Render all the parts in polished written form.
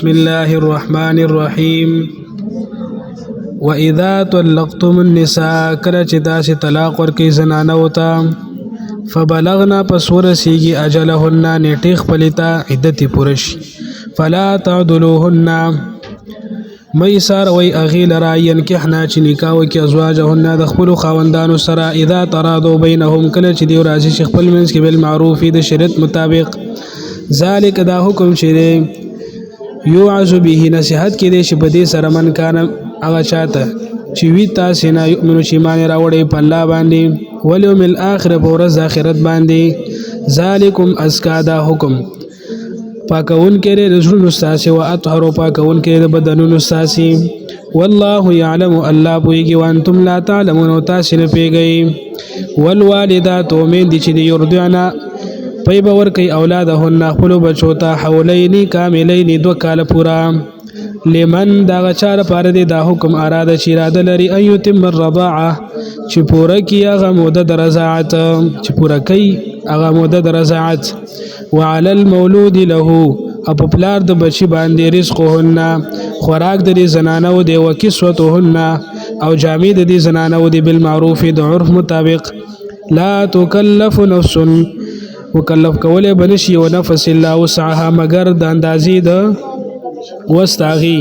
بسم الله الرحمن الرحيم وإذا طلقتم النساء کله چې تاسو طلاق ورکړئ زنانو ته فبلغنا پس ورسیږي اجلهن نیټې خپلې ته عدت پوره شي فلا تعدلوهن ميسار وي اغي لرا ينكحنا چې نکاح وکي ازواجهن د خپل خاوندانو سره اذا تراضوا بينهم کله چې دی راځي خپل منځ کې بالمعروف د شریعت مطابق ذالک دا حکم چې یوعظ به نصیحت کې دي چې بده سره من کان هغه چاته چې وی تاسو نه یؤمنو چې ایمان راوړي په الله باندې وليوم الاخر په ورځ اخرت باندې ذالکم اسکا دا حکم پاکون کې د رسول استاسي او اطهر پاکون کې د بدنونو استاسي والله يعلم الله پويږي وانتم لا تعلمون تاسو نه پیږئ والوالدات من دي چې يرضعنا پي باور کوي اولادهن خپل بچو ته حولين کاملين 2 کال پورا لمن دا غچار پاره دي دا حکم اراده چې اراده لري ان يتم الرضاعه چې پوره کی هغه موده د رضاعت چې پوره کوي هغه موده د رضاعت وعلى المولود له اپ پلار د بچی باندې رزقهن خوراک د زنانو دی وکسوتهن او جامع د زنانو دی بالمعروف د عرف مطابق لا تكلف نفس مکلف کوله بنشي او نفس الله وسعها مگر د اندازې د واستغي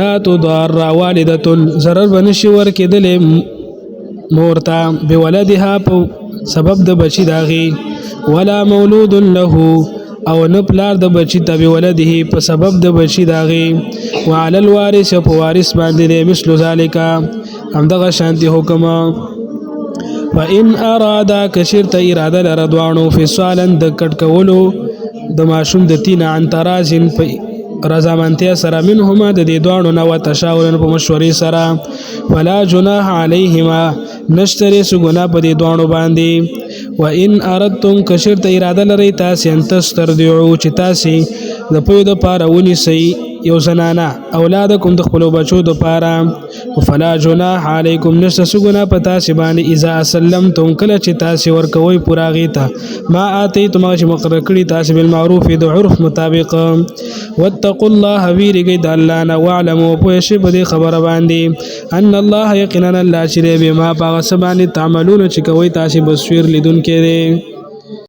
لا تضار والده ضرر بنشي ور کېدل مورتا بولدها په سبب د بچی داغي ولا مولود له او نه پلار د بچی ته بولده په سبب د بچی داغي وعلى الوارث په وارث باندې مثل ذالک همدغه شانتي حکم فإن ارادا کشرت اراده لردوانو فصالا د کټ کولو د ماشوم د تین عن ترازن رضامندیا سره منهما د دې دوانو نو تشاور په مشورې سره فلا جناح عليهما نشتري سګنا په دې دوانو باندې وان اردتم کشرت اراده لري تاسو ان تسترضعوا چې تاسو د پوی د پاره ونی سي یو زنانا اولادکم د خپل بچو د پاره فلا جناح علیکم نشته سګنا پتا سی باندې اذا سلمتم کله چې تاسو ورکوي پورا غیتا ما اتیتم چې مقرر کړی تاسو بالمعروف د عرف مطابق واتقوا الله ویریږي د الله نه واعلموا پوه شي په دې خبره باندې ان الله یقینا الله چې به ما پاغه سبانه تعملون چې کوي تاسو بصیر لیدون کې